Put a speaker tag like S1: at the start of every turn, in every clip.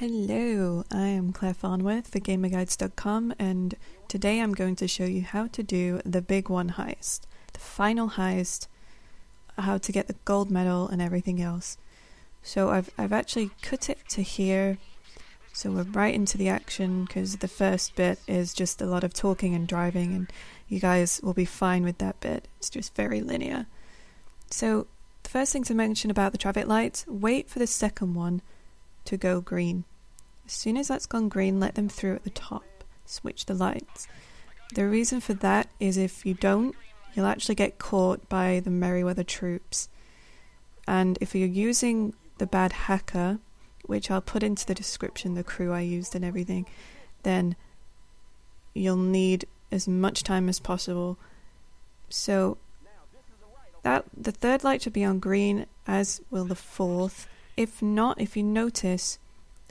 S1: Hello, I am Claire Farnworth for GamerGuides.com, and today I'm going to show you how to do the Big One Heist, the final heist, how to get the gold medal and everything else. So I've actually cut it to here, so we're right into the action because the first bit is just a lot of talking and driving, and you guys will be fine with that bit. It's just very linear. So the first thing to mention about the traffic lights, wait for the second one to go green. As soon as that's gone green, let them through at the top. Switch the lights. The reason for that is if you don't, you'll actually get caught by the Merryweather troops. And if you're using the bad hacker, which I'll put into the description, the crew I used and everything, then you'll need as much time as possible. So that the third light should be on green, as will the fourth. If not, if you notice,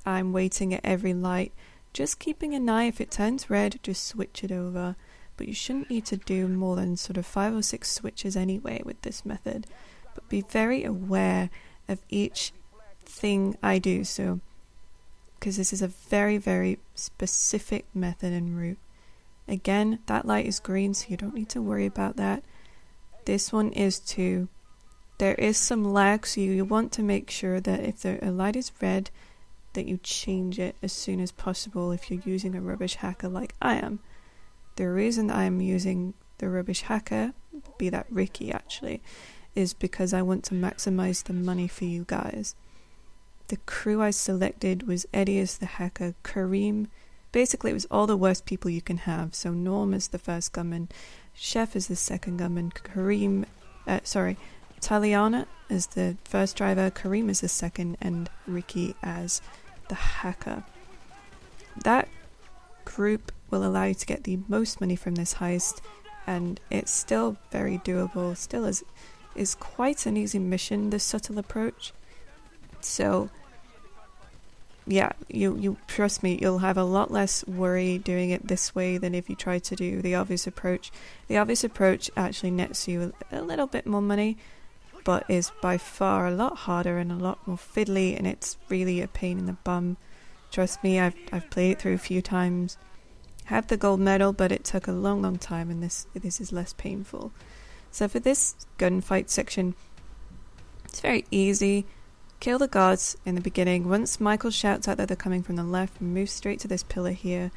S1: I'm waiting at every light, just keeping an eye. If it turns red, just switch it over. But you shouldn't need to do more than sort of 5 or 6 switches anyway with this method. But be very aware of each thing I do, so because this is a very, very specific method and route. Again, that light is green, so you don't need to worry about that. This one is too. There is some lag, so you want to make sure that if a light is red, that you change it as soon as possible if you're using a rubbish hacker like I am. The reason I'm using the rubbish hacker, be that Rickie actually, is because I want to maximize the money for you guys. The crew I selected was Eddie as the hacker, Karim, basically it was all the worst people you can have, so Norm as the first gunman, Chef as the second gunman, Taliana as the first driver, Karim as the second, and Rickie as the hacker. That group will allow you to get the most money from this heist, and it's still very doable. Still is quite an easy mission, this subtle approach. So yeah, you trust me, you'll have a lot less worry doing it this way than if you try to do the obvious approach. The obvious approach actually nets you a little bit more money, but is by far a lot harder and a lot more fiddly, and it's really a pain in the bum. Trust me, I've played it through a few times. Have the gold medal, but it took a long time, and this is less painful. So for this gunfight section, it's very easy. Kill the guards in the beginning. Once Michael shouts out that they're coming from the left, move straight to this pillar here.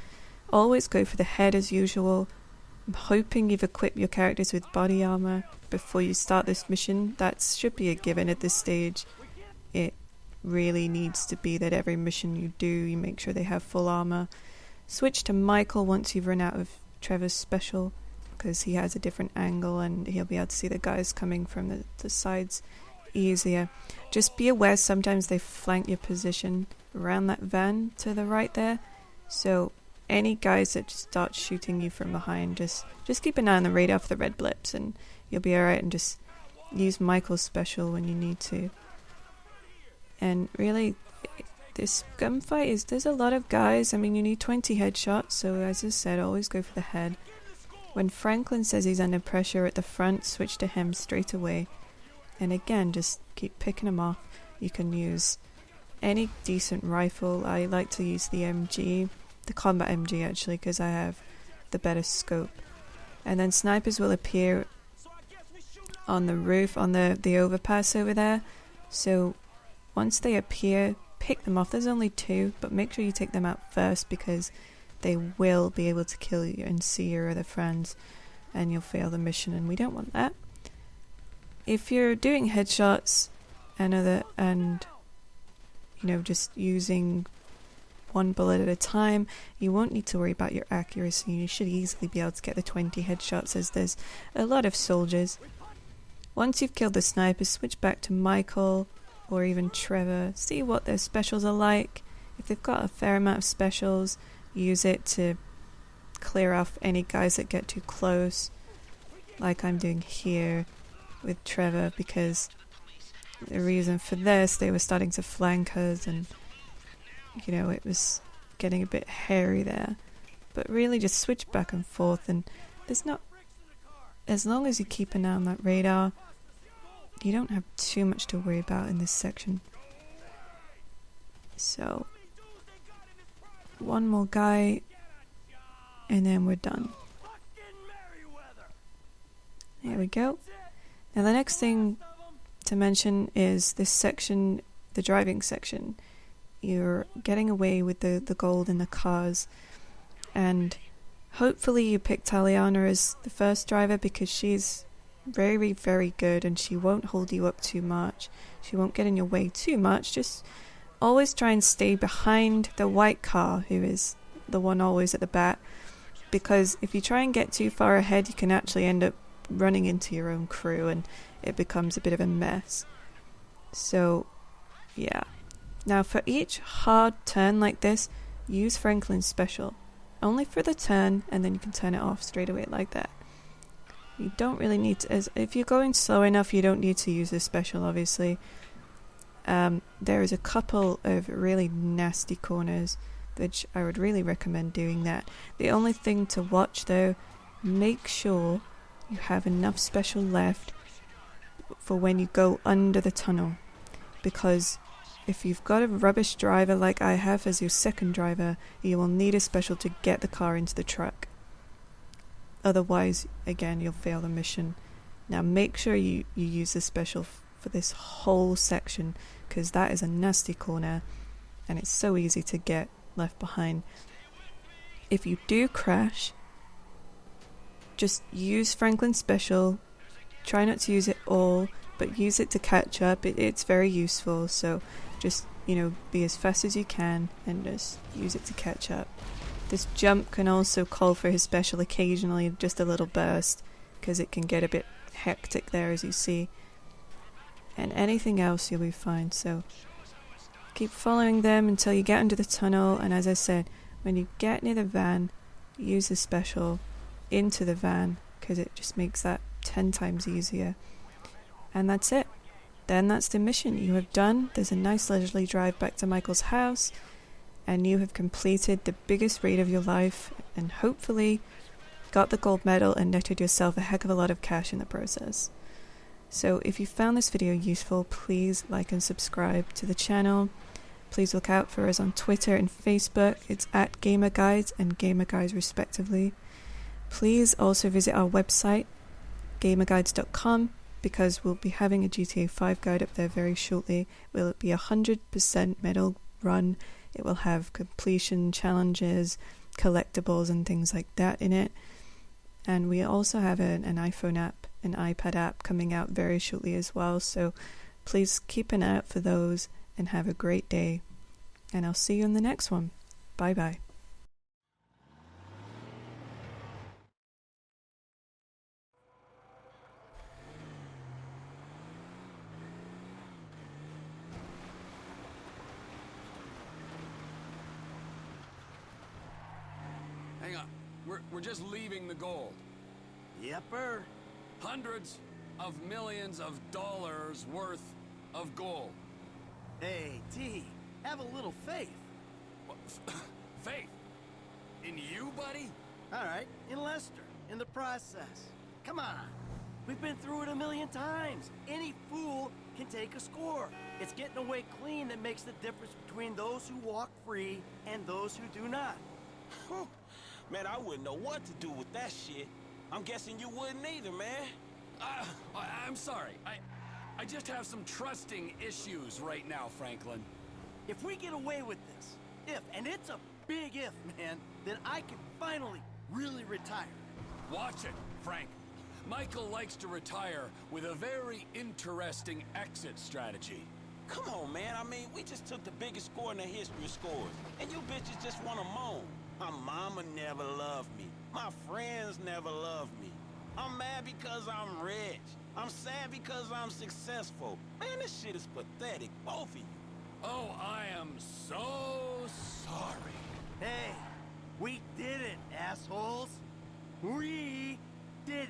S1: Always go for the head as usual. I'm hoping you've equipped your characters with body armor before you start this mission. That should be a given at this stage. It really needs to be that every mission you do, you make sure they have full armor. Switch to Michael once you've run out of Trevor's special, because he has a different angle and he'll be able to see the guys coming from the sides easier. Just be aware sometimes they flank your position around that van to the right there, so any guys that start shooting you from behind, just keep an eye on the radar for the red blips and you'll be alright, and just use Michael's special when you need to. And really, this gunfight there's a lot of guys. I mean, you need 20 headshots, so as I said, always go for the head. When Franklin says he's under pressure at the front, switch to him straight away. And again, just keep picking them off. You can use any decent rifle. I like to use the MG, the combat MG actually, because I have the better scope. And then snipers will appear on the roof, on the overpass over there. So once they appear, pick them off. There's only 2, but make sure you take them out first, because they will be able to kill you and see your other friends, and you'll fail the mission, and we don't want that. If you're doing headshots and just using one bullet at a time, you won't need to worry about your accuracy. You should easily be able to get the 20 headshots, as there's a lot of soldiers. Once you've killed the sniper, switch back to Michael or even Trevor. See what their specials are like. If they've got a fair amount of specials, use it to clear off any guys that get too close, like I'm doing here with Trevor, because the reason for this, they were starting to flank us, and it was getting a bit hairy there. But really just switch back and forth, and there's not, as long as you keep an eye on that radar, you don't have too much to worry about in this section. So one more guy, and then we're done. There we go. Now the next thing to mention is this section, the driving section. You're getting away with the gold in the cars, and hopefully you pick Taliana as the first driver because she's very, very good and she won't hold you up too much. She won't get in your way too much. Just always try and stay behind the white car, who is the one always at the back, because if you try and get too far ahead, you can actually end up running into your own crew and it becomes a bit of a mess. So, yeah. Now for each hard turn like this, use Franklin's special. Only for the turn, and then you can turn it off straight away like that. You don't really need to, if you're going slow enough, you don't need to use this special, obviously. There is a couple of really nasty corners, which I would really recommend doing that. The only thing to watch though, make sure you have enough special left for when you go under the tunnel, because if you've got a rubbish driver like I have as your second driver, you will need a special to get the car into the truck. Otherwise, again, you'll fail the mission. Now make sure you use the special for this whole section, because that is a nasty corner and it's so easy to get left behind. If you do crash, just use Franklin's special. Try not to use it all, but use it to catch up. It's very useful, so just, be as fast as you can and just use it to catch up. This jump can also call for his special occasionally, just a little burst, because it can get a bit hectic there, as you see. And anything else you'll be fine, so keep following them until you get into the tunnel, and as I said, when you get near the van, use the special into the van, because it just makes that 10 times easier. And that's it. Then that's the mission you have done. There's a nice leisurely drive back to Michael's house, and you have completed the biggest raid of your life, and hopefully got the gold medal and netted yourself a heck of a lot of cash in the process. So if you found this video useful, please like and subscribe to the channel. Please look out for us on Twitter and Facebook. It's at GamerGuides and GamerGuides respectively. Please also visit our website, gamerguides.com, because we'll be having a GTA 5 guide up there very shortly. Will it be 100% medal run? It will have completion challenges, collectibles and things like that in it. And we also have an iPhone app, an iPad app coming out very shortly as well. So please keep an eye out for those and have a great day. And I'll see you in the next one. Bye bye.
S2: Hang on. We're just leaving the gold.
S3: Yepper.
S2: Hundreds of millions of dollars worth of gold.
S3: Hey, T, have a little faith.
S2: What, faith? In you, buddy?
S3: All right, in Lester, in the process. Come on. We've been through it a million times. Any fool can take a score. It's getting away clean that makes the difference between those who walk free and those who do not.
S4: Man, I wouldn't know what to do with that shit. I'm guessing you wouldn't either, man.
S2: I'm sorry. I just have some trusting issues right now, Franklin.
S3: If we get away with this, and it's a big if, man, then I can finally really retire.
S2: Watch it, Frank. Michael likes to retire with a very interesting exit strategy.
S4: Come on, man. I mean, we just took the biggest score in the history of scores, and you bitches just want to moan. My mama never loved me. My friends never loved me. I'm mad because I'm rich. I'm sad because I'm successful. Man, this shit is pathetic, both of you.
S2: Oh, I am so sorry.
S3: Hey, we did it, assholes. We did it.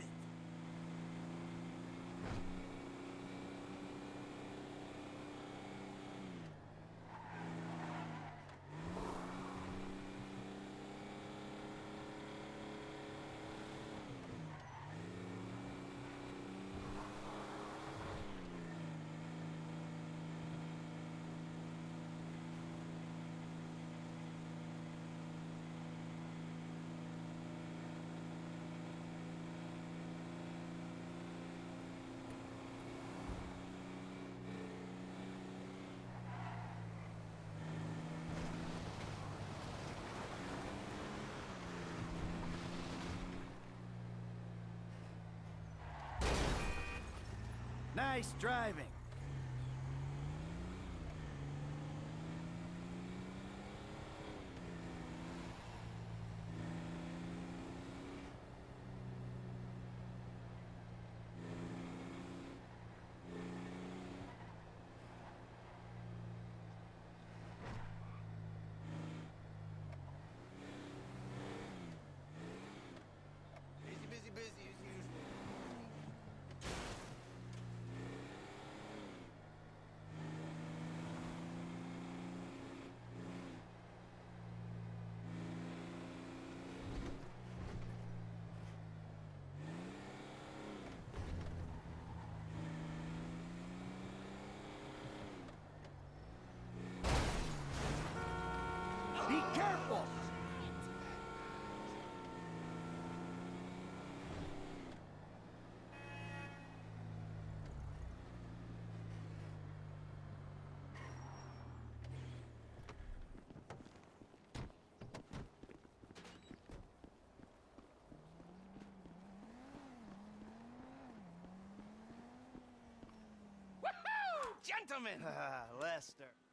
S3: Nice driving.
S5: Busy as usual.
S3: Be careful!
S5: Gentlemen!
S3: Lester.